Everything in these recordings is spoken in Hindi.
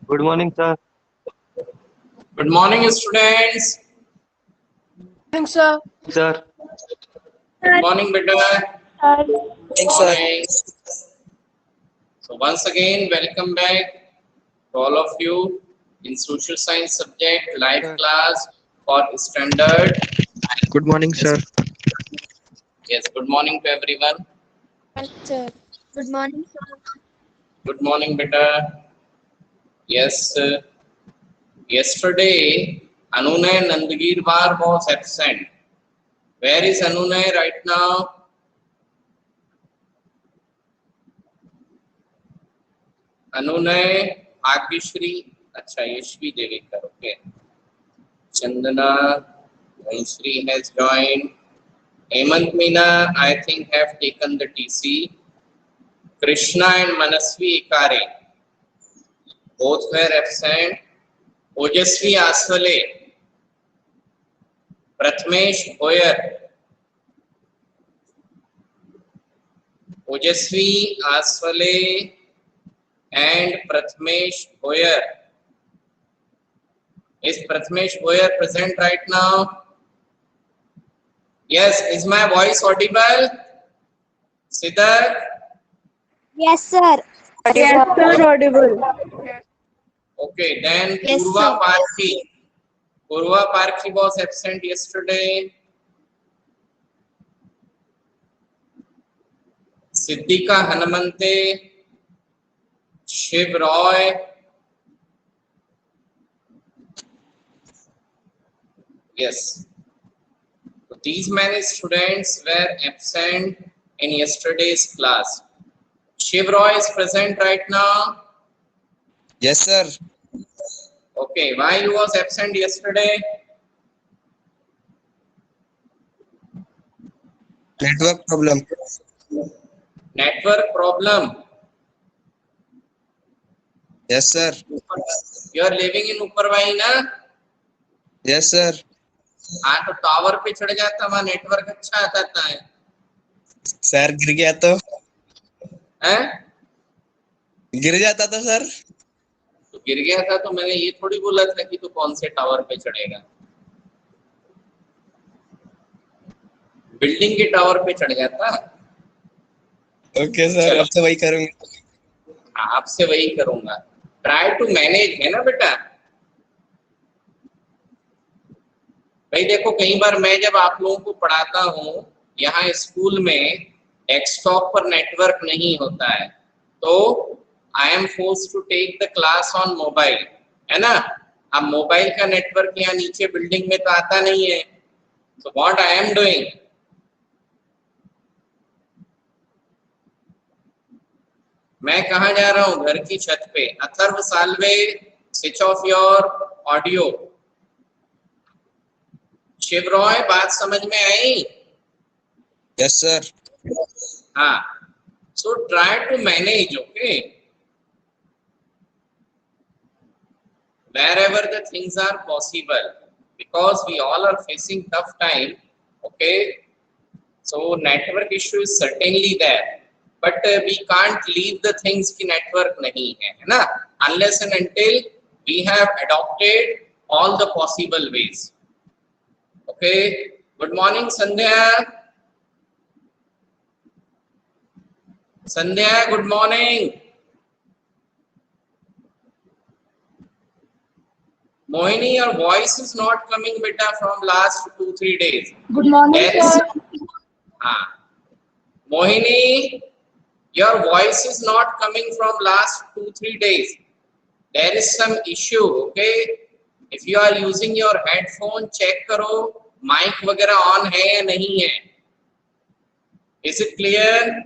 Good morning, sir. Good morning, students. Thanks, sir. Sir, Good morning, beta. Good morning. So once again, welcome back to all of you in social science subject live class for standard. Good morning, sir. Yes, good morning to everyone. Sir. Good morning, sir. Good morning, beta. Yes, yesterday Anunay Nandagirwar was absent. Where is Anunay right now? Anunay, Bhagyashri, अच्छा Yashvi Devikar, okay. Chandana, Shri has joined. Hemant Meena, I think, have taken the TC. Krishna and Manasvi Ikare, both were absent. Ojasvi Aswale, Prathmesh Hoyer, Ojasvi Aswale and Prathmesh Hoyer. Is Prathmesh Hoyer present right now? Yes, is my voice audible? Siddharth? Yes, sir. Yes, sir. Audible. Okay, then Yes, Purva sir. Parthi. Purva Parthi was absent yesterday. Siddhika Hanamante, Shiv Roy. Yes. So these many students were absent in yesterday's class. Shiv Roy is present right now. Yes, sir. Okay, why you was absent yesterday? Network problem. Network problem. Yes, sir. You are living in Upparwai ना? Yes, sir. हाँ तो टावर पे चढ़ जाता, वहाँ नेटवर्क अच्छा आता है। सर गिर गया तो हैं? गिर जाता तो सर। तो गिर गया था तो मैंने ये थोड़ी बोला था कि तू कौन से टावर पे चढ़ेगा। बिल्डिंग के टावर पे चढ़ जाता। ओके सर, अब से वही करूंगा। आपसे वही करूंगा। ट्राई टू मैनेज, है ना बेटा। भाई देखो, कई बार मैं जब आप लोगों को पढ़ाता हूँ यहाँ स्कूल में, डेस्कटॉप पर नेटवर्क नहीं होता है, तो I am force to take the class on mobile, है ना। अब मोबाइल का नेटवर्क यहाँ नीचे बिल्डिंग में तो आता नहीं है, तो व्हाट आई एम डूइंग, मैं कहा जा रहा हूँ, घर की छत पे। Atharva Salve, switch off your audio. Shiv Roy, बात समझ में आई? Yes sir. हाँ, so try to manage, okay, wherever the things are possible, because we all are facing tough time, okay. So network issue is certainly there, but we can't leave the things ki network nahi hai, है ना, unless and until we have adopted all the possible ways. Okay, good morning Sandhya. Sandhya, good morning. Mohini, your voice is not coming, beta, from last 2-3 days. Good morning, sir. Mohini, your voice is not coming from last 2-3 days. There is some issue, okay? If you are using your headphone, check करो mic वगैरह on है या नहीं है. Is it clear?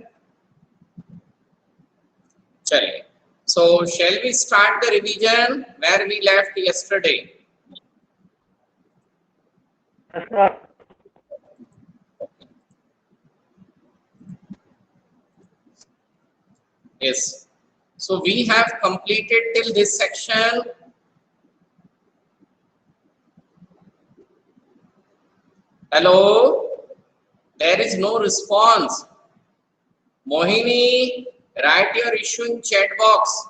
चलिए. So shall we start the revision where we left yesterday? sir. Yes. So we have completed till this section. Hello? There is no response. Mohini, write your issue in chat box.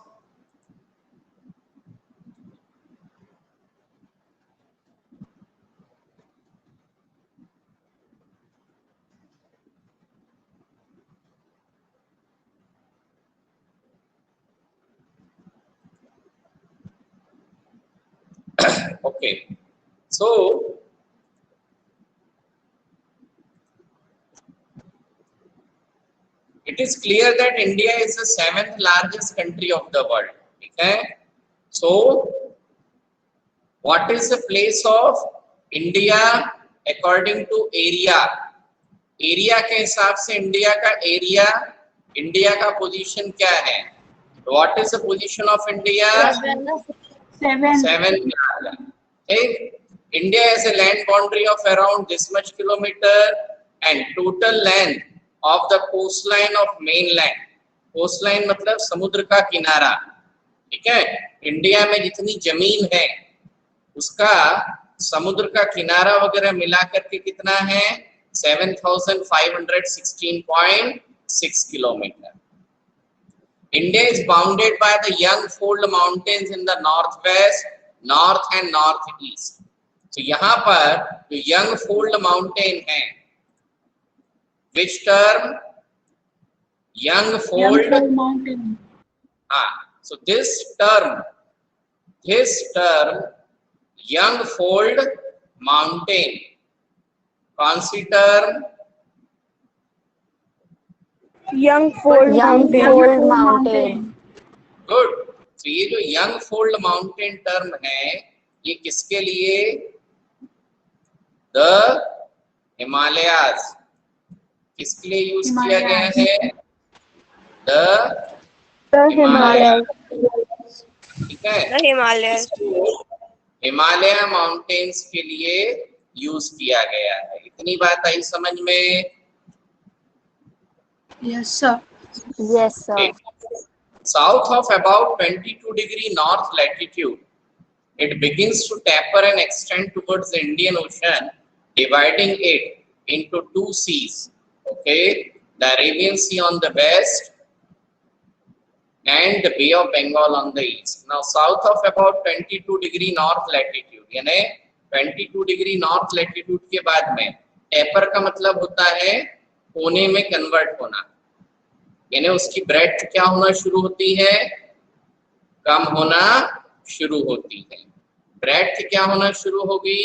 Okay, so it is clear that India is the 7th largest country of the world. Okay, so what is the place of India according to area? Area के हिसाब से इंडिया का एरिया, इंडिया का पोजीशन क्या है? What is the position of India? 7 ठीक. India has a land boundary of around this much kilometer and total length of the coastline of mainland. coastline मतलब समुद्र का किनारा. ठीक है, इंडिया में जितनी जमीन है उसका समुद्र का किनारा वगैरह मिला करके कितना है? 7,516.6 kilometer. India is bounded by the Young Fold Mountains in the northwest, north and northeast. तो यहाँ पर जो Young Fold Mountain है, which term? Young Fold Mountain. So this term, Young Fold Mountain, कौन सी term? Young Fold Mountain. Good. तो ये जो यंग फोल्ड माउंटेन टर्म है, ये किसके लिए? द हिमालयाज. किसके लिए यूज किया गया है? द हिमालय. ठीक है, हिमालय माउंटेन्स के लिए यूज किया गया है. इतनी बात आई समझ में? Yes, sir. Yes, sir. South of about 22° north latitude, it begins to taper and extend towards the Indian Ocean, dividing it into two seas. Okay, the Arabian Sea on the west and the Bay of Bengal on the east. Now, south of about 22° north latitude, यानी 22° north latitude के बाद में taper का मतलब होता है कोने में कन्वर्ट होना, यानी उसकी ब्रेथ क्या होना शुरू होती है? कम होना शुरू होती है. ब्रेथ क्या होना शुरू होगी?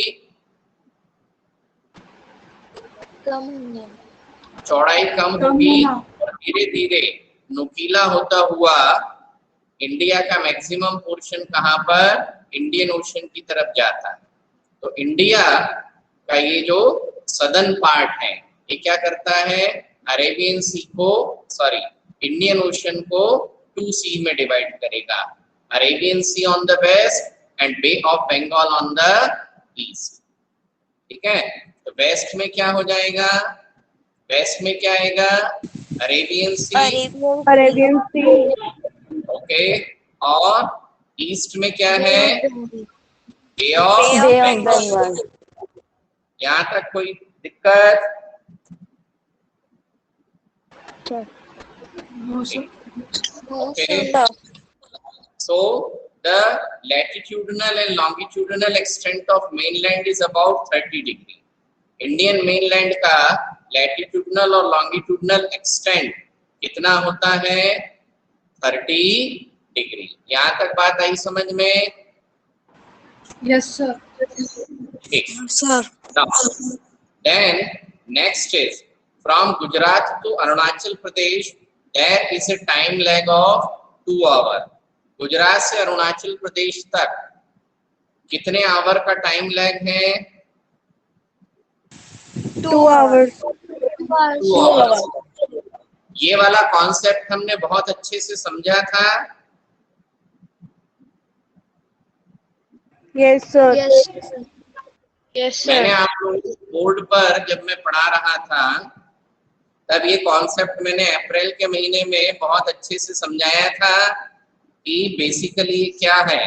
चौड़ाई कम होगी और धीरे धीरे नुकीला होता हुआ इंडिया का मैक्सिमम पोर्शन कहाँ पर? इंडियन ओशन की तरफ जाता है. तो इंडिया का ये जो सदर्न पार्ट है, ये क्या करता है? अरेबियन सी को, सॉरी, इंडियन ओशन को 2 सी में डिवाइड करेगा. Arabian Sea on the west and bay of Bengal on the east. ठीक है, तो वेस्ट में क्या हो जाएगा? वेस्ट में क्या आएगा? अरेबियन सी. ओके, और ईस्ट में क्या है? बे ऑफ बंगाल. यहाँ तक कोई दिक्कत? Okay. So the latitudinal and longitudinal extent of mainland is about 30°. Indian mainland का latitudinal और longitudinal extent कितना होता है? 30°. यहाँ तक बात आई समझ में? Yes, sir. Okay. Now, then next is from Gujarat to Arunachal Pradesh, there is a time lag of 2 hours. Gujarat से अरुणाचल प्रदेश तक कितने आवर का टाइम लैग है? 2 hours. 2 hours. ये वाला कॉन्सेप्ट हमने बहुत अच्छे से समझा था. Yes, sir. मैंने आप लोगों को बोर्ड पर जब मैं पढ़ा रहा था तब ये कॉन्सेप्ट मैंने अप्रैल के महीने में बहुत अच्छे से समझाया था कि बेसिकली क्या है.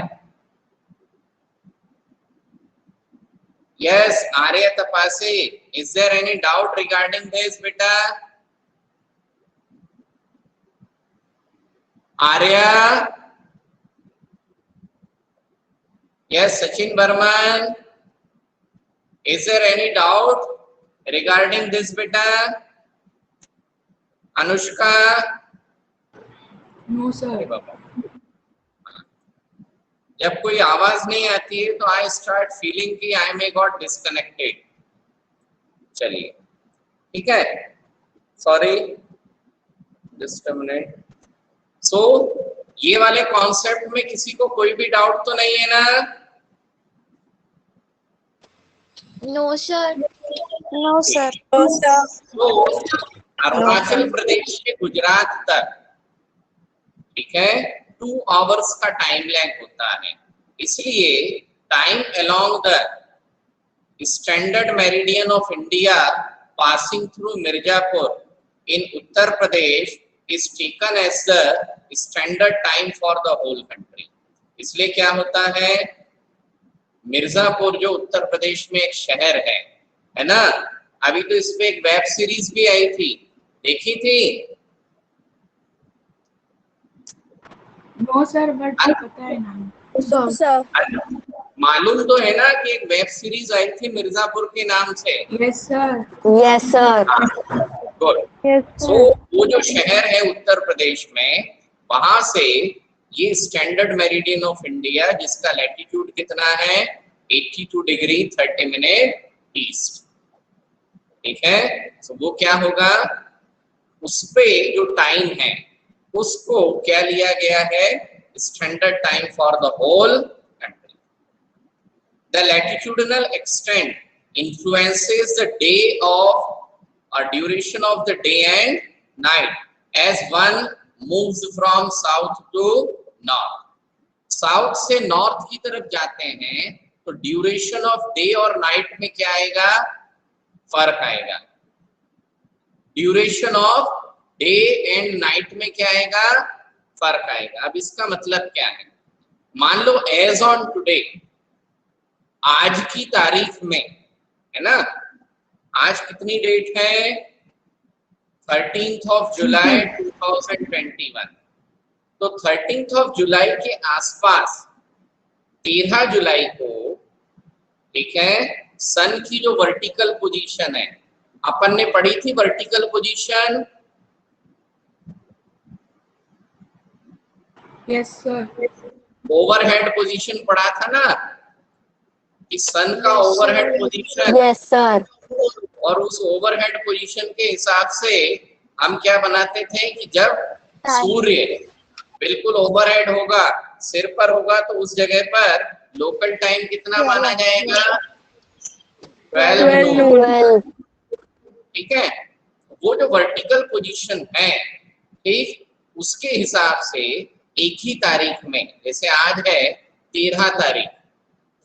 Yes, Arya Tapase, is there any doubt regarding this बेटा? Arya? Yes, Sachin Burman, is there any doubt regarding this beta? Anushka? No, sir. जब कोई आवाज नहीं आती है तो आई स्टार्ट फीलिंग कि आई मे गॉट डिस्कनेक्टेड। चलिए ठीक है, सॉरी जस्ट अ मिनट। सो ये वाले कॉन्सेप्ट में किसी को कोई भी डाउट तो नहीं है ना? No, sir. No, sir. तो अरुणाचल प्रदेश से गुजरात तक, ठीक है, 2 आवर्स का टाइम लैग होता है। इसलिए time along the standard meridian of India passing through Mirzapur in Uttar Pradesh is taken as the standard time for the whole country। इसलिए क्या होता है, मिर्जापुर जो उत्तर प्रदेश में एक शहर है ना, अभी तो इस पे एक वेब सीरीज भी आई थी, देखी थी? No, sir, but पता है नाम। Sir. मालूम तो है ना कि एक वेब सीरीज आई थी मिर्जापुर के नाम से? Yes, sir. Yes, sir. Good. Yes, सो वो जो शहर है उत्तर प्रदेश में, वहां से ये स्टैंडर्ड मेरिडियन ऑफ इंडिया जिसका लैटिट्यूड कितना है 82 डिग्री 30 मिनट ईस्ट, ठीक है। तो वो क्या होगा, उस पे जो टाइम है उसको क्या लिया गया है, standard time for the whole country. The latitudinal extent influences the day of or duration of the day and night as one moves from south to north। South से नॉर्थ की तरफ जाते हैं तो ड्यूरेशन ऑफ डे और नाइट में क्या आएगा, फर्क आएगा। Duration of day and night में क्या आएगा, फर्क आएगा। अब इसका मतलब क्या है, मान लो एज ऑन टुडे, आज की तारीख में, है ना, आज कितनी डेट है, 13th ऑफ जुलाई 2021। तो 13th ऑफ जुलाई के आसपास 13 जुलाई को, ठीक है, सन की जो वर्टिकल पोजीशन है, अपन ने पढ़ी थी vertical position. Yes, sir. Overhead position पढ़ा था ना, कि सन का ओवरहेड पोजीशन, Yes, sir. और उस ओवरहेड पोजीशन के हिसाब से हम क्या बनाते थे कि जब सूर्य बिल्कुल ओवरहेड होगा, सिर पर होगा, तो उस जगह पर लोकल टाइम कितना माना जाएगा, 12 नून। 12. ठीक है, वो जो वर्टिकल पोजीशन है, ठीक, उसके हिसाब से एक ही तारीख में, जैसे आज है 13 तारीख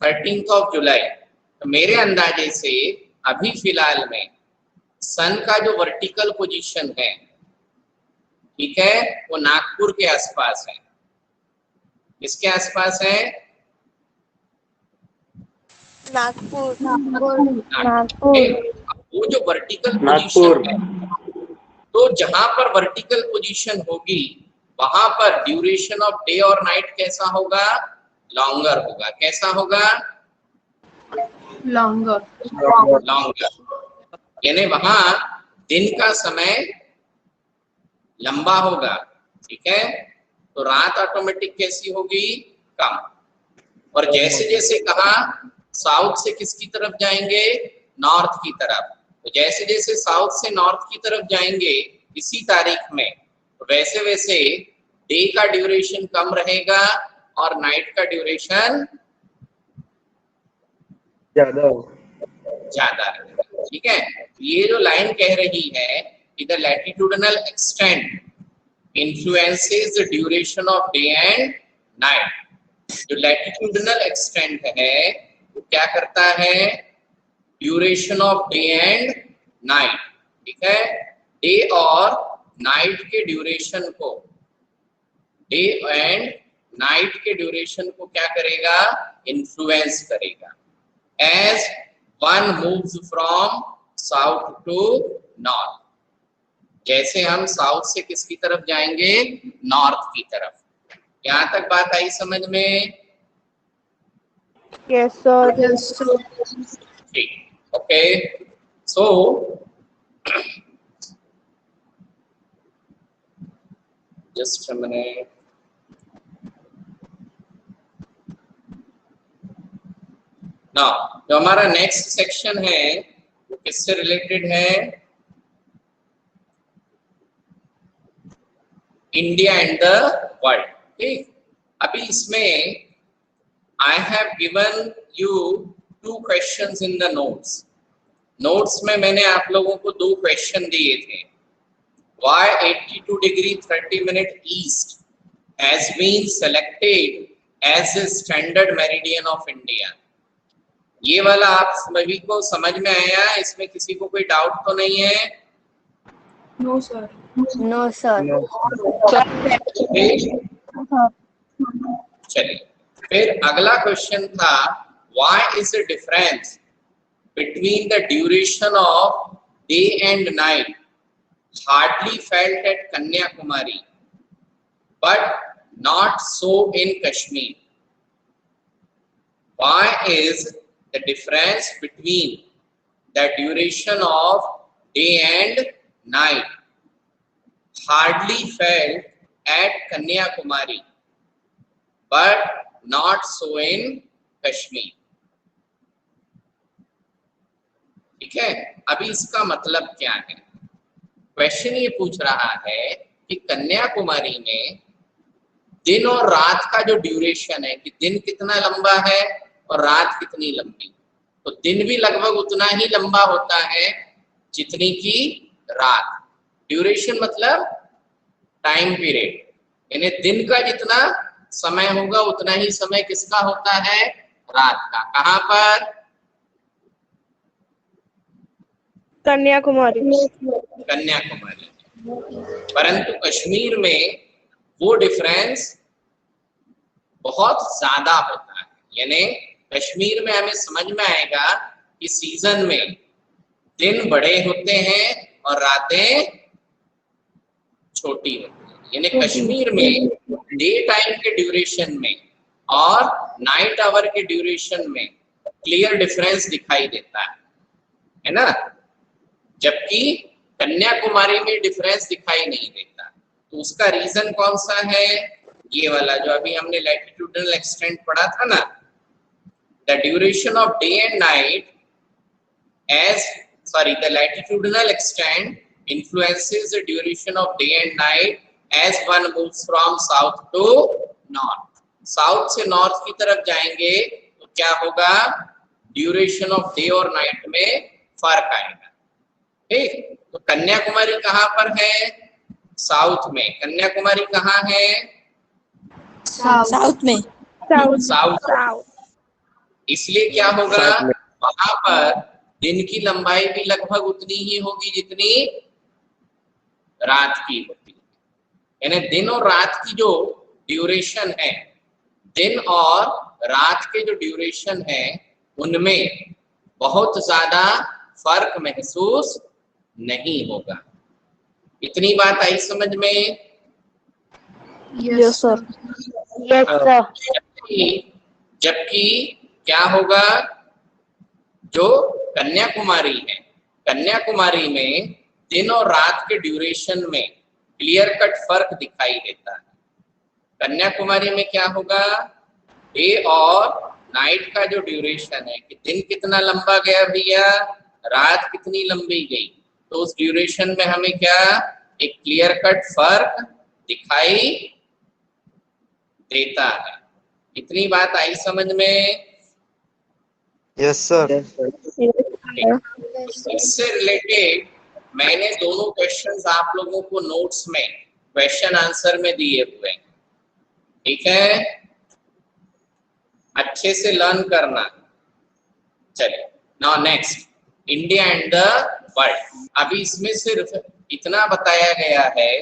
13th ऑफ जुलाई, तो मेरे अंदाजे से अभी फिलहाल में सन का जो वर्टिकल पोजीशन है, ठीक है, वो नागपुर के आसपास है। किसके आसपास है, नागपुर। नागपुर. वो जो वर्टिकल पोजीशन है, तो जहां पर वर्टिकल पोजीशन होगी वहां पर ड्यूरेशन ऑफ डे और नाइट कैसा होगा, लॉन्गर होगा। कैसा होगा, Longer. लॉन्गर, यानी वहां दिन का समय लंबा होगा, ठीक है, तो रात ऑटोमेटिक कैसी होगी, कम। और जैसे जैसे कहा साउथ से किसकी तरफ जाएंगे, नॉर्थ की तरफ, तो जैसे जैसे साउथ से नॉर्थ की तरफ जाएंगे इसी तारीख में, तो वैसे वैसे डे का ड्यूरेशन कम रहेगा और नाइट का ड्यूरेशन ज्यादा रहेगा। ठीक है, ये जो लाइन कह रही है कि the latitudinal extent influences the duration of day and night. जो लैटिट्यूडिनल एक्सटेंट है वो क्या करता है, duration of day and night, ठीक है, डे और नाइट के ड्यूरेशन को, डे एंड नाइट के ड्यूरेशन को क्या करेगा, इन्फ्लुएंस करेगा। As one moves from south to north, जैसे हम साउथ से किसकी तरफ जाएंगे, नॉर्थ की तरफ। यहां तक बात आई समझ में? Yes, sir. Yes, sir. ठीक, okay. So just a minute, now जो हमारा नेक्स्ट सेक्शन है वो किससे रिलेटेड है? India and the world. ठीक, अभी इसमें I have given you 2 questions in the notes. Notes में मैंने आप लोगों को 2 क्वेश्चन दिए थे। Why 82 degree 30 minute east has been selected as the standard meridian of India? ये वाला आप सभी को समझ में आया? इसमें किसी को कोई डाउट तो नहीं है? No sir. No sir. चलिए, फिर अगला क्वेश्चन था why is the difference between the duration of day and night hardly felt at Kanyakumari but not so in Kashmir? Why is the difference between the duration of day and night hardly felt at Kanyakumari but not so in Kashmir? ठीक है, अभी इसका मतलब क्या है? क्वेश्चन ये पूछ रहा है कि कन्याकुमारी में दिन और रात का जो ड्यूरेशन है कि दिन कितना लंबा है और रात कितनी लंबी, तो दिन भी लगभग उतना ही लंबा होता है जितनी की रात। ड्यूरेशन मतलब टाइम पीरियड, यानी दिन का जितना समय होगा उतना ही समय किसका होता है? रात का। कहाँ पर? कन्याकुमारी। कन्याकुमारी। परंतु कश्मीर में वो डिफरेंस बहुत ज्यादा होता है, यानी कश्मीर में हमें समझ में आएगा कि सीजन में दिन बड़े होते हैं और रातें छोटी होती हैं। यानी कश्मीर में डे टाइम के ड्यूरेशन में और नाइट आवर के ड्यूरेशन में क्लियर डिफरेंस दिखाई देता है ना, जबकि कन्याकुमारी में डिफरेंस दिखाई नहीं देता। तो उसका रीजन कौन सा है? ये वाला जो अभी हमने लैटिट्यूडनल एक्सटेंट पढ़ा था ना, the duration of day and night the latitudinal extent influences the duration of day and night as one moves from south to north. South से नॉर्थ की तरफ जाएंगे तो क्या होगा? ड्यूरेशन ऑफ डे और नाइट में फर्क आएगा। ठीक, तो कन्याकुमारी कहाँ पर है? साउथ में। कन्याकुमारी कहाँ है? साउथ में। साउथ। इसलिए क्या होगा? वहां पर दिन की लंबाई भी लगभग उतनी ही होगी जितनी रात की होती है। यानी दिन और रात की जो ड्यूरेशन है, दिन और रात के जो ड्यूरेशन है उनमें बहुत ज्यादा फर्क महसूस नहीं होगा। इतनी बात आई समझ में? Yes sir. Yes sir. जबकि क्या होगा? जो कन्याकुमारी है, कन्याकुमारी में दिन और रात के ड्यूरेशन में क्लियर कट फर्क दिखाई देता है। कन्याकुमारी में क्या होगा? डे और नाइट का जो ड्यूरेशन है कि दिन कितना लंबा गया भैया, रात कितनी लंबी गई, तो उस ड्यूरेशन में हमें क्या एक क्लियर कट फर्क दिखाई देता है। इतनी बात आई समझ में? Yes sir. इससे रिलेटेड मैंने दोनों क्वेश्चंस आप लोगों को नोट्स में क्वेश्चन आंसर में दिए हुए हैं। ठीक है, अच्छे से लर्न करना। चलिए, now next, India and the world. अभी इसमें सिर्फ इतना बताया गया है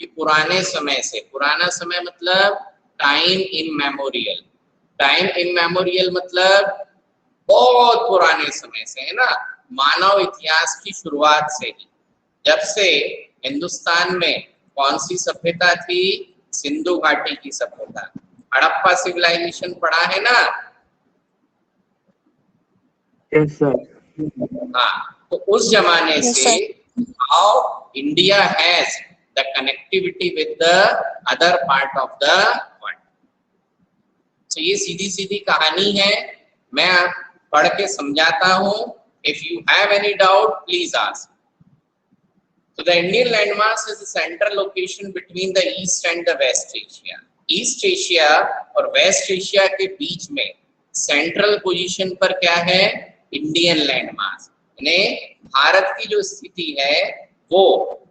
कि पुराने समय से, पुराना समय मतलब टाइम इममेमोरियल। टाइम इममेमोरियल मतलब बहुत पुराने समय से, है ना, मानव इतिहास की शुरुआत से ही। जब से हिंदुस्तान में कौन सी सभ्यता थी? सिंधु घाटी की सभ्यता। हड़प्पा सिविलाइजेशन पढ़ा है ना? Yes sir. हाँ, तो उस जमाने से how India has the connectivity with the other part of the world. तो ये सीधी सीधी कहानी है। मैं पढ़ के समझाता हूँ. If you have any doubt, please ask. So the Indian landmass is the central location between the East and the West Asia. East Asia और West Asia के बीच में सेंट्रल पोजीशन पर क्या है? Indian landmass. यानी भारत की जो स्थिति है वो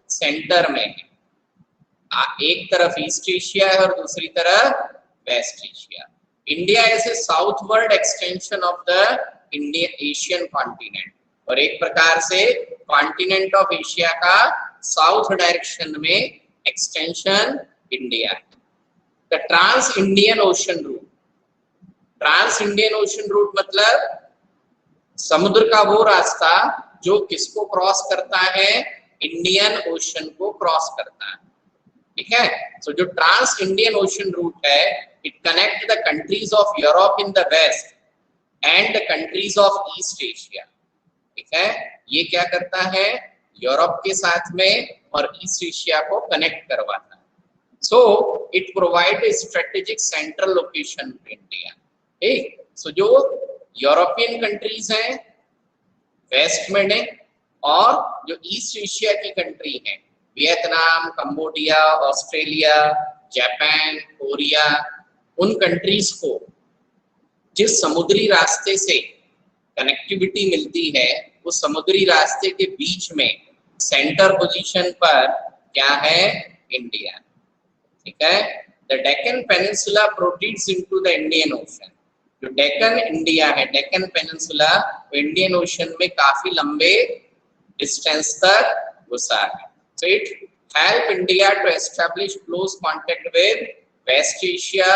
सेंटर में है. एक तरफ ईस्ट एशिया है और दूसरी तरफ West Asia. India is a southward extension of the Indian Asian continent, और एक प्रकार से कॉन्टिनेंट ऑफ एशिया का साउथ डायरेक्शन में एक्सटेंशन इंडिया है. The trans Indian Ocean route. Trans Indian Ocean route मतलब समुद्र का वो रास्ता जो किसको क्रॉस करता है? इंडियन ओशन को क्रॉस करता है. ठीक है. सो जो ट्रांस इंडियन ओशन रूट है, it connect the countries of Europe in the west and the countries of East Asia. ठीक है. ये क्या करता है? यूरोप के साथ में और ईस्ट एशिया को कनेक्ट करवाता है. So it provide a strategic central location to India. ठीक. सो जो यूरोपियन कंट्रीज हैं वेस्ट में है, और जो ईस्ट एशिया की कंट्री है, Vietnam, Cambodia, Australia, Japan, Korea, उन कंट्रीज को जिस समुद्री रास्ते से कनेक्टिविटी मिलती है, उस समुद्री रास्ते के बीच में सेंटर पोजीशन पर क्या है? इंडिया. ठीक है. The Deccan peninsula proceeds into the Indian ocean. जो डेक्कन इंडिया है, डेक्कन पेनिनसुला, इंडियन ओशन में काफी लंबे डिस्टेंस तक घुसा है. So it help India to establish close contact with West Asia,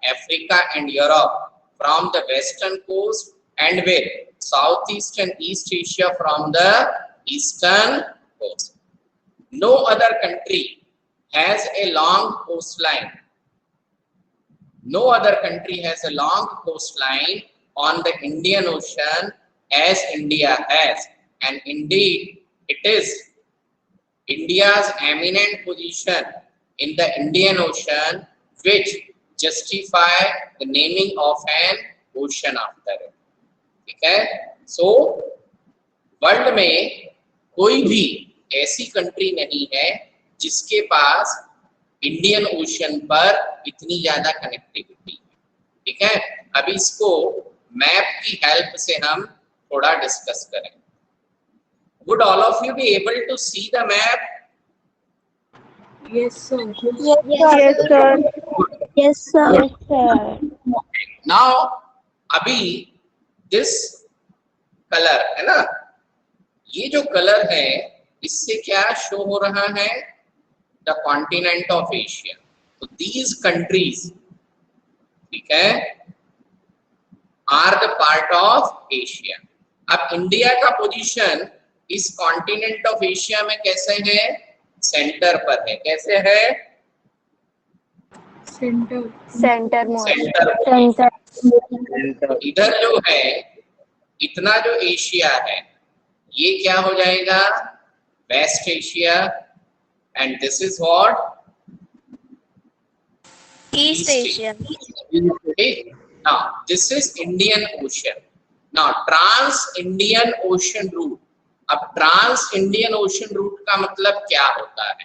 Africa and Europe from the western coast, and with Southeast and East Asia from the eastern coast. No other country has a long coastline. No other country has a long coastline on the Indian Ocean as India has, and indeed it is India's eminent position in the Indian Ocean which justify the naming of an ocean after it. ठीक है. So वर्ल्ड में कोई भी ऐसी कंट्री नहीं है जिसके पास इंडियन ओशन पर इतनी ज्यादा कनेक्टिविटी है. ठीक है. अभी इसको मैप की हेल्प से हम थोड़ा डिस्कस करें. Would all of you be able to see the map? Yes, sir. Yes, sir. Yes, sir. Yes, sir. Now, अभी this color है ना, ये जो कलर है इससे क्या शो हो रहा है? The continent of Asia. So these countries, ठीक है, are the part of Asia. अब इंडिया का पोजीशन इस कॉन्टिनेंट ऑफ एशिया में कैसे है? सेंटर पर है. कैसे है? Center. Center more. Centre. Center. इधर जो है, इतना जो एशिया है, ये क्या हो जाएगा? West Asia. And this is what? East Asia. Okay. Now this is Indian Ocean. Now trans Indian Ocean route. अब ट्रांस इंडियन ओशन रूट का मतलब क्या होता है?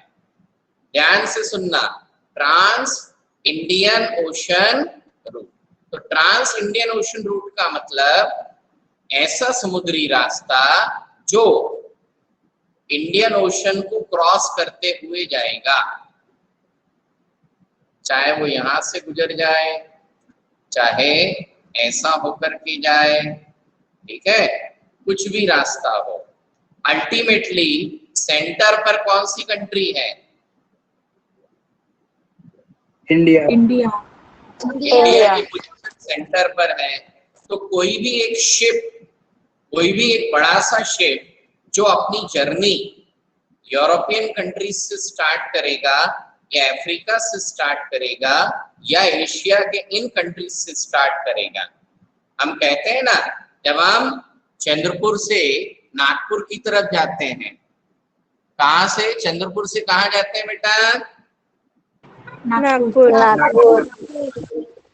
ध्यान से सुनना. Trans Indian Ocean route. तो ट्रांस इंडियन ओशन रूट का मतलब ऐसा समुद्री रास्ता जो इंडियन ओशन को क्रॉस करते हुए जाएगा, चाहे वो यहां से गुजर जाए, चाहे ऐसा होकर के जाए. ठीक है. कुछ भी रास्ता हो, अल्टीमेटली सेंटर पर कौन सी कंट्री है? इंडिया. India. इंडिया की पोजीशन सेंटर पर है. तो कोई भी एक शिप, कोई भी एक बड़ा सा शिप जो अपनी जर्नी यूरोपियन कंट्रीज से स्टार्ट करेगा, या अफ्रीका से स्टार्ट करेगा, या एशिया के इन कंट्रीज से स्टार्ट करेगा. हम कहते हैं ना, जब हम चंद्रपुर से नागपुर की तरफ जाते हैं, कहाँ से? चंद्रपुर से कहाँ जाते हैं बेटा? Nagpur.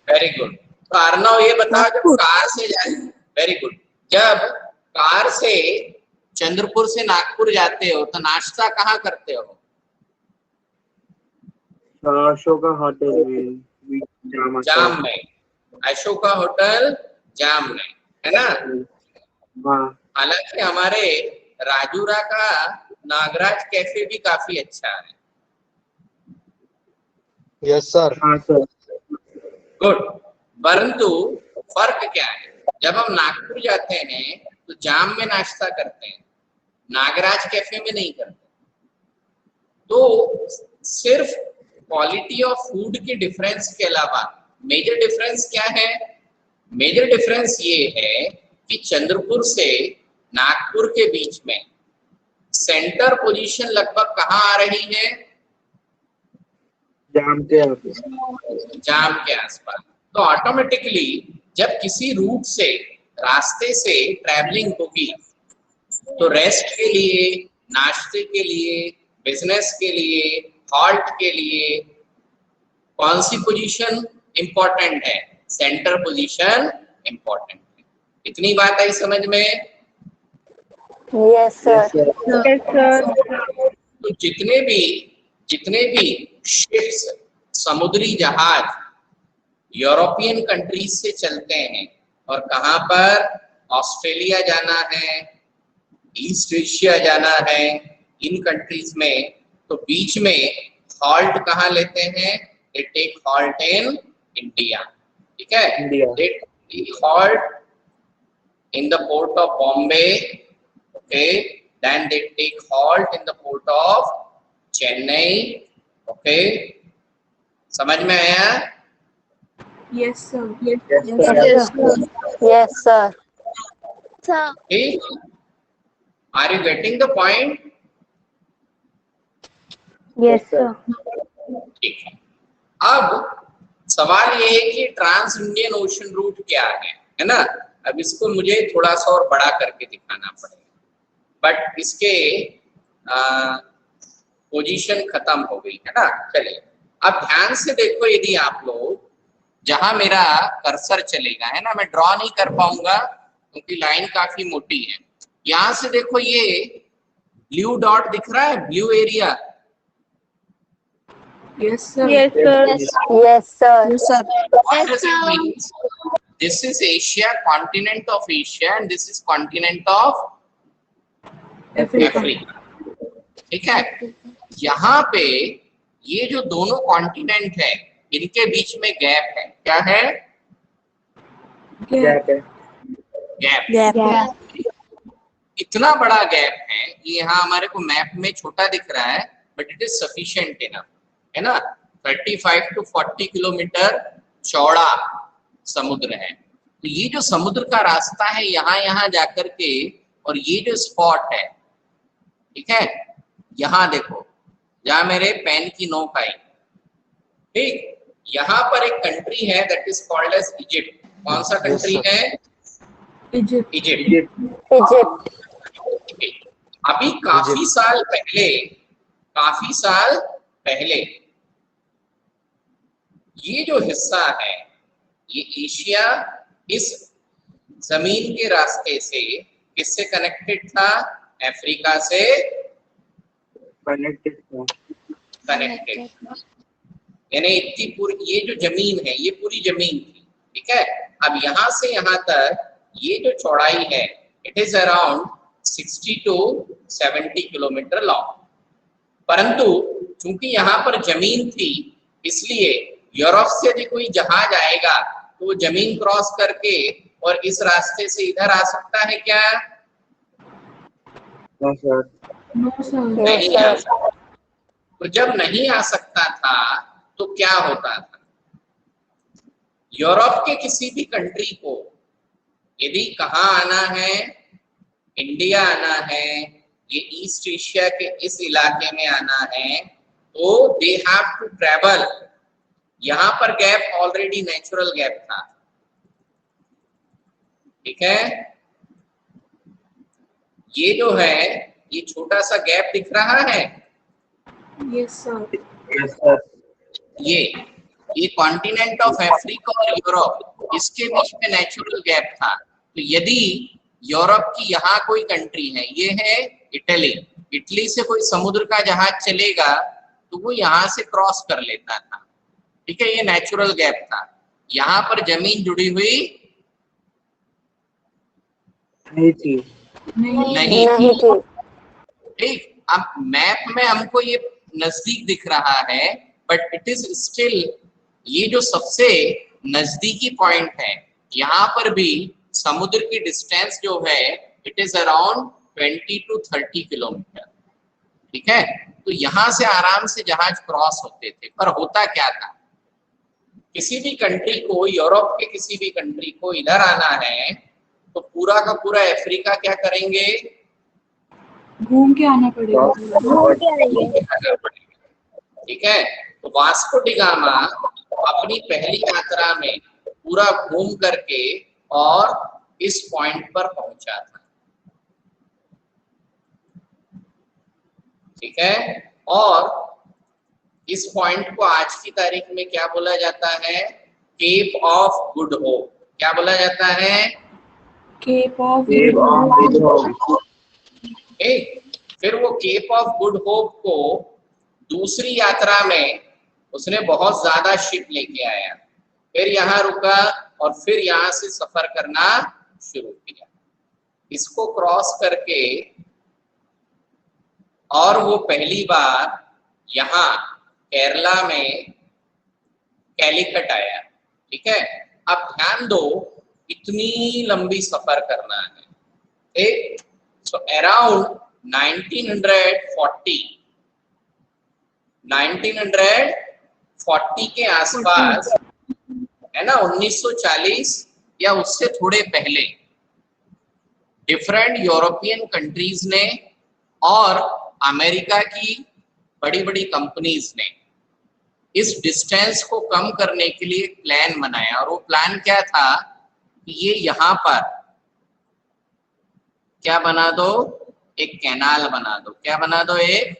Very good. तो अर्णव ये बताओ, जब कार से जाए, वेरी गुड, जब कार से चंद्रपुर से नागपुर जाते हो तो नाश्ता कहाँ करते हो? अशोका होटल में जाम में, अशोका होटल जाम में, है ना? हाँ हालांकि हमारे राजूरा का नागराज कैफे भी काफी अच्छा है। Yes sir. हाँ सर। गुड। परंतु फर्क क्या है, जब हम नागपुर जाते हैं तो जाम में नाश्ता करते हैं, नागराज कैफे में नहीं करते। तो सिर्फ क्वालिटी ऑफ फूड के डिफरेंस के अलावा मेजर डिफरेंस क्या है? मेजर डिफरेंस ये है कि चंद्रपुर से नागपुर के बीच में सेंटर पोजीशन लगभग कहाँ आ रही है? जाम के आसपास। जाम के आसपास। तो ऑटोमेटिकली जब किसी रूट से, रास्ते से ट्रैवलिंग होगी तो रेस्ट के लिए, नाश्ते के लिए, बिजनेस के लिए, हॉल्ट के लिए कौन सी पोजीशन इंपॉर्टेंट है? सेंटर पोजीशन इंपॉर्टेंट है। इतनी बात आई समझ में? Yes sir. Yes, sir. तो जितने भी शिप्स, समुद्री जहाज यूरोपियन कंट्रीज से चलते हैं और कहाँ पर? ऑस्ट्रेलिया जाना है, ईस्ट एशिया जाना है, इन कंट्रीज में, तो बीच में हॉल्ट कहाँ लेते हैं? They take halt in India. ठीक है, India. They take halt in the port of Bombay, okay, then they take halt in the port of Chennai, okay, समझ में आया? Yes, sir. Yes sir. Yes sir. Sir. Okay, are you getting the point? Yes sir. ठीक है। अब सवाल ये है कि ट्रांस इंडियन ओशन रूट क्या है ना? अब इसको मुझे थोड़ा सा और बड़ा करके दिखाना पड़ेगा, बट इसके पोजीशन खत्म हो गई है ना। चलिए अब ध्यान से देखो, यदि आप लोग, जहां मेरा कर्सर चलेगा, है ना, मैं ड्रॉ नहीं कर पाऊंगा क्योंकि लाइन काफी मोटी है। यहां से देखो, ये ब्लू डॉट दिख रहा है, blue area. Yes, sir. Yes sir. Yes sir. Yes, sir. What does it mean? This is Asia, continent of Asia, and this is continent of Africa. Africa. ठीक है, यहाँ पे ये जो दोनों कॉन्टिनेंट है, इनके बीच में गैप है। क्या है? Gap. गैप। इतना बड़ा गैप है, ये यहाँ हमारे को मैप में छोटा दिख रहा है, but it is sufficient enough, है ना। 35 to 40 किलोमीटर चौड़ा समुद्र है। तो ये जो समुद्र का रास्ता है, यहाँ जाकर के, और ये जो स्पॉट है, ठीक है, यहाँ देखो, जहाँ मेरे पेन की नोक आई, ठीक, यहाँ पर एक कंट्री है that is called as Egypt. कौन सा कंट्री है? Egypt. इजिप्ट। अभी काफी साल पहले ये जो हिस्सा है, ये एशिया इस जमीन के रास्ते से किससे कनेक्टेड था? अफ्रीका से कनेक्टेड। यानी इतनी पूरी ये जो जमीन है, ये पूरी जमीन थी। ठीक है, अब यहाँ से यहाँ तक ये जो चौड़ाई है, it is around 60 to 70 kilometre long. परंतु चूंकि यहाँ पर जमीन थी, इसलिए यूरोप से यदि कोई जहाज आएगा तो वो जमीन क्रॉस करके और इस रास्ते से इधर आ सकता है क्या? No, sir. नहीं आ सकता। तो जब नहीं आ सकता था तो क्या होता था? यूरोप के किसी भी कंट्री को यदि कहाँ आना है, इंडिया आना है, ये ईस्ट एशिया के इस इलाके में आना है, तो दे हैव टू ट्रेवल। यहाँ पर गैप ऑलरेडी नेचुरल गैप था। ठीक है, ये जो है, ये छोटा सा गैप दिख रहा है, Yes, sir. ये कॉन्टिनेंट ऑफ अफ्रीका और यूरोप, इसके बीच में नेचुरल गैप था। तो यदि यूरोप की यहाँ कोई कंट्री है, ये है इटली। इटली से कोई समुद्र का जहाज चलेगा तो वो यहाँ से क्रॉस कर लेता था, ठीक है, ये नेचुरल गैप था। यहाँ पर जमीन जुड़ी हुई नहीं थी। नहीं थी, ठीक। अब मैप में हमको ये नजदीक दिख रहा है, बट इट इज स्टिल, ये जो सबसे नजदीकी पॉइंट है, यहाँ पर भी समुद्र की डिस्टेंस जो है it is around 20 to 30 kilometre, ठीक है। तो यहाँ से आराम से जहाज क्रॉस होते थे। पर होता क्या था, किसी भी कंट्री को, यूरोप के किसी भी कंट्री को इधर आना है तो पूरा का पूरा अफ्रीका क्या करेंगे, घूम के आना पड़ेगा। ठीक है। तो वास्को डी गामा अपनी पहली यात्रा में पूरा घूम करके और इस पॉइंट पर पहुंचा था, ठीक है। और इस पॉइंट को आज की तारीख में क्या बोला जाता है, केप ऑफ गुड होप। क्या बोला जाता है, केप ऑफ फिर वो केप ऑफ गुड होप को दूसरी यात्रा में उसने बहुत ज्यादा शिप लेके आया, फिर यहाँ रुका और फिर यहाँ से सफर करना शुरू किया, इसको क्रॉस करके, और वो पहली बार यहाँ केरला में कैलिकट आया, ठीक है। अब ध्यान दो, इतनी लंबी सफर करना है, ठीक। सो अराउंड 1940 के आसपास, है ना, 1940 या उससे थोड़े पहले, डिफरेंट यूरोपियन कंट्रीज ने और अमेरिका की बड़ी बड़ी कंपनीज ने इस डिस्टेंस को कम करने के लिए प्लान बनाया। और वो प्लान क्या था कि ये यहाँ पर क्या बना दो, एक कैनाल बना दो। क्या बना दो, एक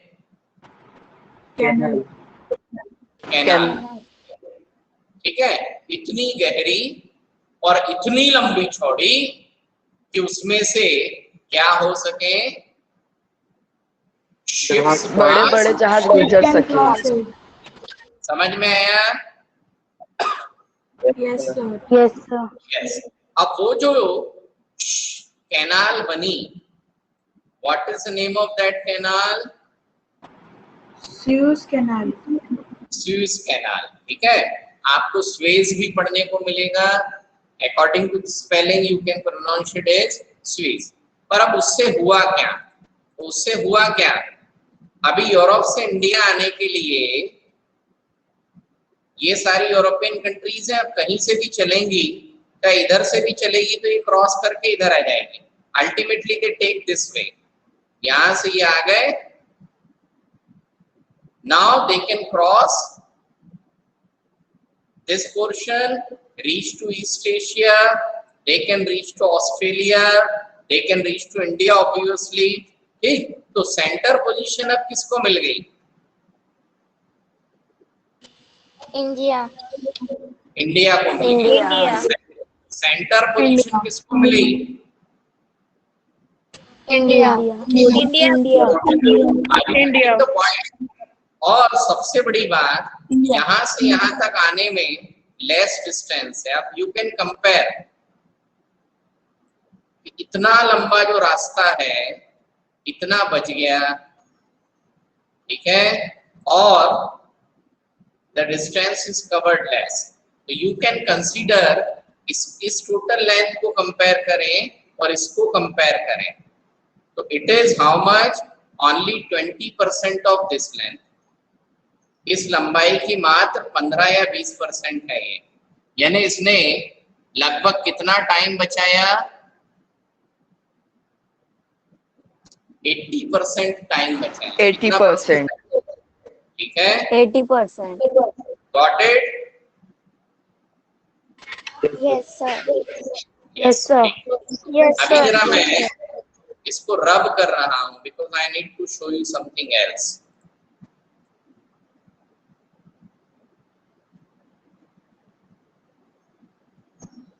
कैनाल, ठीक है। इतनी गहरी और इतनी लंबी चौड़ी कि उसमें से क्या हो सके, बड़े बड़े जहाज गुजर सके। समझ में आया? Yes sir. Yes sir. Yes. अब वो जो कैनाल बनी, what is the name of that canal, Suez canal. Suez canal, ठीक है। आपको स्वेज भी पढ़ने को मिलेगा, according to spelling you can pronounce it as Suez. पर अब उससे हुआ क्या, उससे हुआ क्या, अभी यूरोप से इंडिया आने के लिए ये सारी यूरोपियन कंट्रीज हैं, अब कहीं से भी चलेंगी, क्या इधर से भी चलेगी तो ये क्रॉस करके इधर आ जाएगी। Ultimately they take this way, यहां से ये आ गए। Now they can cross this portion, reach to East Asia, they can reach to Australia, they can reach to India obviously, ठीक। तो सेंटर पोजीशन अब किसको मिल गई, इंडिया। इंडिया को मिल गई। सेंटर पोजीशन किसको मिली, इंडिया। इंडिया। और सबसे बड़ी बात, यहाँ से यहाँ तक आने में लेस डिस्टेंस है। अब यू कैन कंपेयर, इतना लंबा जो रास्ता है इतना बच गया, ठीक है, और the distance is covered less. तो यू कैन कंसीडर इस टोटल लेंथ को कंपेयर करें और इसको कंपेयर करें, तो it is how much, only 20% of this length. इस लंबाई की मात्र 15 या 20% है ये, यानी इसने लगभग कितना टाइम बचाया, 80% टाइम बचाया। 80%, ठीक है, 80%। Got it? Yes sir. Yes sir. Yes अभी सर। जरा मैं इसको रब कर रहा हूं because I need to show you something else.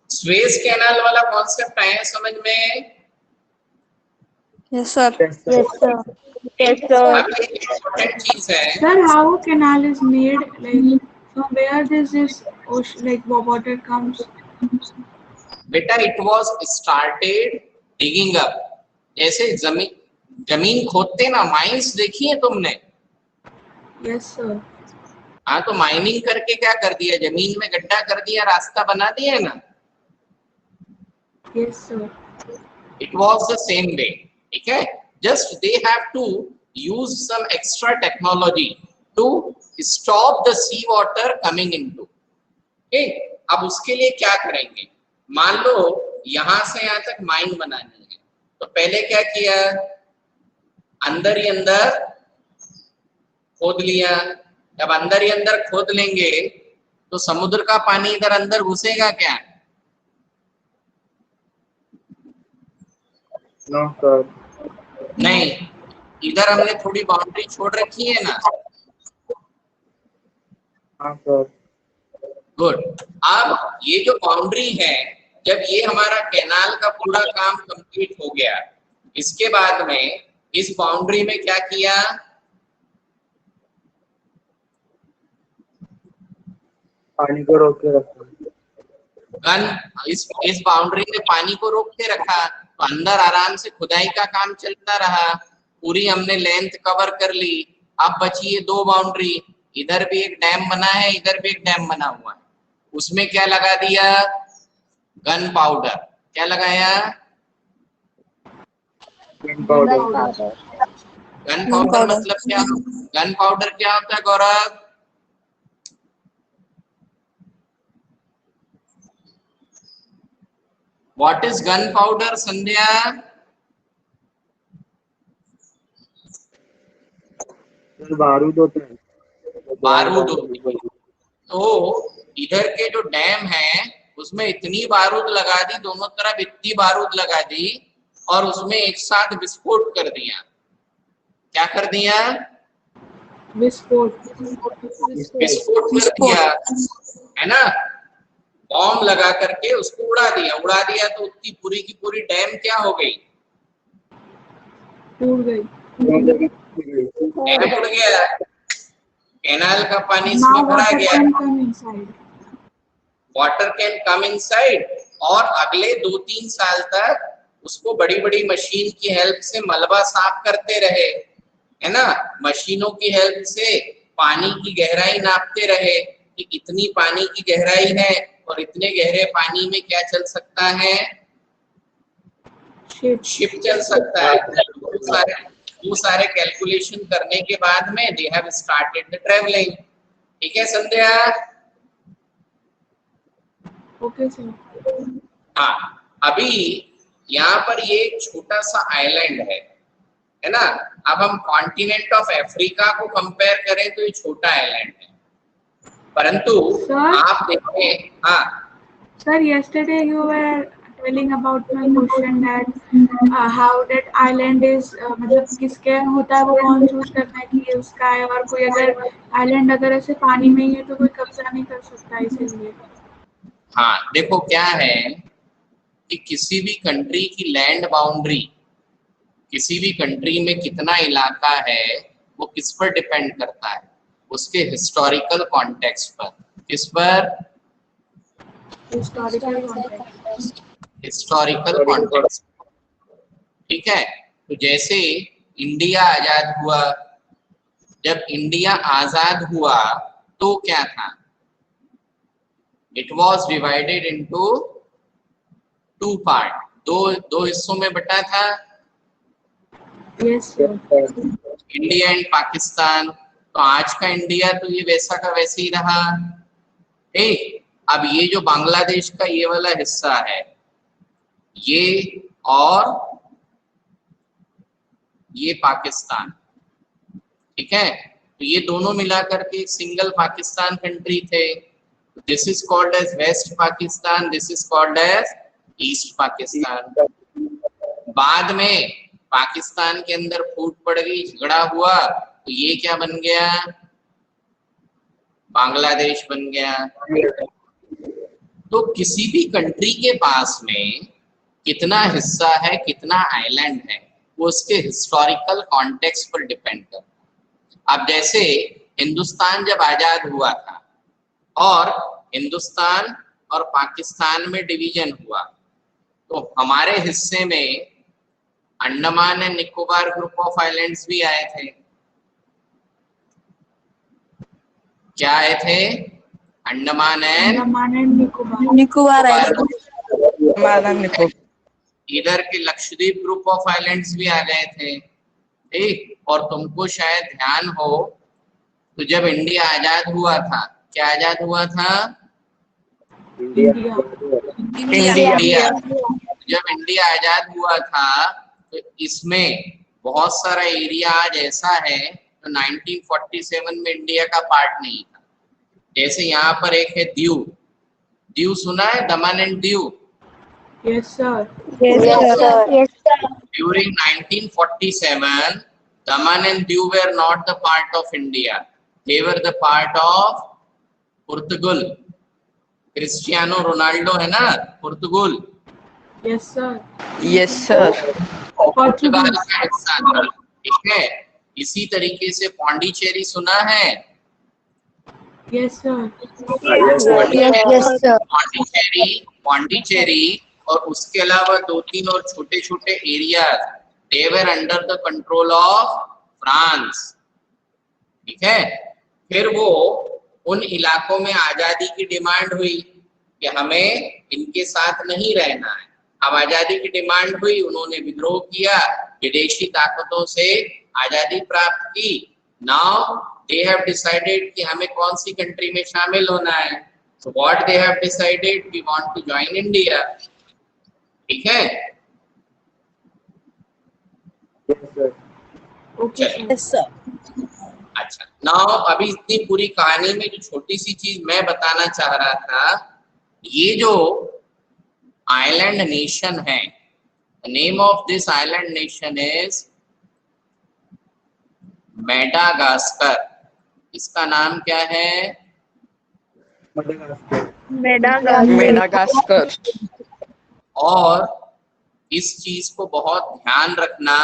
Suez canal वाला कॉन्सेप्ट आया समझ में? Yes, sir. Yes, sir. Yes, sir. Yes, sir. अब एक इम्पोर्टेंट चीज है, Sir, how a canal is made? Like from where this ocean, like water comes? बेटा it was started digging up, जैसे जमीन खोदते ना, माइंस देखी है तुमने? Yes, sir. हाँ, तो माइनिंग करके क्या कर दिया, जमीन में गड्ढा कर दिया, रास्ता बना दिया ना। Yes, sir. It was the same way, ठीक है, just they have to use some extra technology to stop the sea water coming into. अब उसके लिए क्या करेंगे, मान लो यहां से यहां तक माइन बनानी है, तो पहले क्या किया, अंदर ही अंदर खोद लिया। जब अंदर ही अंदर खोद लेंगे तो समुद्र का पानी इधर अंदर घुसेगा क्या? No, sir. नहीं, इधर हमने थोड़ी बाउंड्री छोड़ रखी है ना। हाँ सर। गुड। अब ये जो बाउंड्री है, जब ये हमारा कैनाल का पूरा काम कंप्लीट हो गया, इसके बाद में इस बाउंड्री में क्या किया, पानी को रोक के रखा। इस बाउंड्री में पानी को रोक के रखा, तो अंदर आराम से खुदाई का काम चलता रहा। पूरी हमने लेंथ कवर कर ली। अब बची ये दो बाउंड्री, इधर भी एक डैम बना है, इधर भी एक डैम बना हुआ है। उसमें क्या लगा दिया, गन पाउडर। क्या लगाया, गन पाउडर। गन पाउडर मतलब क्या, गन पाउडर क्या होता है गौरव? व्हाट इज गन पाउडर संध्या? बारूद होता है। बारूद होती है। तो इधर के जो डैम है उसमें इतनी बारूद लगा दी, दोनों तरफ इतनी बारूद लगा दी, और उसमें एक साथ विस्फोट कर दिया। क्या कर दिया, विस्फोट। विस्फोट कर दिया, है ना, बॉम्ब लगा करके उसको उड़ा दिया। उड़ा दिया तो उसकी पूरी की पूरी डैम क्या हो गई, टूट गई। डैम उड़ गया, कैनाल का पानी Now इसमें भरा water गया, can come inside. Water can come inside. और अगले 2-3 साल तक उसको बड़ी बड़ी मशीन की हेल्प से मलबा साफ करते रहे, है ना, मशीनों की हेल्प से पानी की गहराई नापते रहे कि इतनी पानी की गहराई है और इतने गहरे पानी में क्या चल सकता है, शिप चल सकता है। वो सारे कैलकुलेशन करने के बाद में they have started the travelling. ठीक है संध्या? Okay sir. हाँ, अभी यहाँ पर ये एक छोटा सा आइलैंड है ना। अब हम कॉन्टिनेंट ऑफ अफ्रीका को कंपेयर करें तो ये छोटा आइलैंड है, परंतु आप देखें, हाँ Sir, yesterday you were telling about my question that how that island is मतलब किसके होता है, वो कौन चूज करता है कि ये उसका है, और कोई अगर आइलैंड अगर ऐसे पानी में ही है तो कोई कब्जा नहीं कर सकता इसीलिए। हाँ, देखो क्या है कि किसी भी कंट्री की लैंड बाउंड्री, किसी भी कंट्री में कितना इलाका है, वो किस पर डिपेंड करता है, उसके हिस्टोरिकल कॉन्टेक्स्ट पर। किस पर? Historical context. ठीक है, तो जैसे इंडिया आजाद हुआ, जब इंडिया आजाद हुआ तो क्या था, it was divided into 2 part, दो हिस्सों में बटा था, इंडिया एंड पाकिस्तान। तो आज का इंडिया तो ये वैसा का वैसे ही रहा। अब ये जो बांग्लादेश का ये वाला हिस्सा है, ये और ये पाकिस्तान, ठीक है, तो ये दोनों मिलाकर के एक सिंगल पाकिस्तान कंट्री थे। This is called as West Pakistan, this is called as East Pakistan. बाद में पाकिस्तान के अंदर फूट पड़ गई, झगड़ा हुआ, तो ये क्या बन गया, बांग्लादेश बन गया। तो किसी भी कंट्री के पास में कितना हिस्सा है, कितना आइलैंड है, वो उसके हिस्टोरिकल कॉन्टेक्स्ट पर डिपेंड करता है। अब जैसे हिंदुस्तान जब आजाद हुआ था और हिंदुस्तान और पाकिस्तान में डिवीजन हुआ, तो हमारे हिस्से में Andaman and Nicobar group of islands भी आए थे। क्या आए थे? अंडमान एंड निकोबार इधर के लक्षद्वीप ग्रुप ऑफ आइलैंड्स भी आ गए थे, ठीक। और तुमको शायद ध्यान हो, तो जब इंडिया आजाद हुआ था, क्या आजाद हुआ था? इंडिया। जब इंडिया आजाद हुआ था तो इसमें बहुत सारा एरिया आज ऐसा है तो 1947 में इंडिया का पार्ट नहीं था। जैसे यहाँ पर एक है दीव, दीव सुना है? दमन and Diu. Yes, sir. During 1947, Daman and Diu were not the part of India. They were the part of Portugal. Cristiano Ronaldo है ना, पुर्तगाल। Yes, sir. Yes, sir. पुर्तगाल का हिस्सा था, ठीक है। इसी तरीके से पौंडीचेरी सुना है? Yes, sir. पौंडीचेरी और उसके अलावा 2-3 और छोटे छोटे area, they were under the control of France, ठीक है। फिर वो उन इलाकों में आजादी की डिमांड हुई कि हमें इनके साथ नहीं रहना है। अब आजादी की डिमांड हुई, उन्होंने विद्रोह किया, विदेशी ताकतों से आजादी प्राप्त की। नाउ दे हैव डिसाइडेड कि हमें कौन सी कंट्री में शामिल होना है। So what they have decided, we want to join India, ठीक है। Okay, sir. अच्छा, नाउ अभी इतनी पूरी कहानी में जो छोटी सी चीज मैं बताना चाह रहा था, ये जो आइलैंड नेशन है, the name of this island nation is Madagascar. इसका नाम क्या है? मेडागास्कर। और इस चीज को बहुत ध्यान रखना,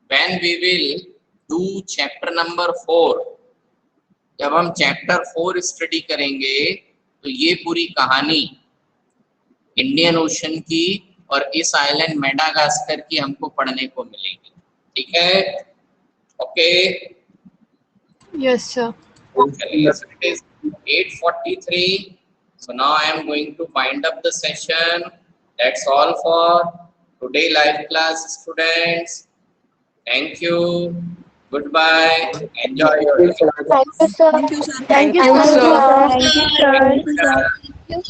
when we will do chapter number 4, जब हम चैप्टर 4 स्टडी करेंगे तो ये पूरी कहानी इंडियन ओशन की और इस आइलैंड मेडागास्कर की हमको पढ़ने को मिलेगी, ठीक है। Okay, Yes, sir. yes, it is 8:43, so now I am going to wind up the session. That's all for today live class, students. Thank you, goodbye, enjoy your day. Thank you, sir. Thank you, sir. Thank you, sir. Thank you, sir. Thank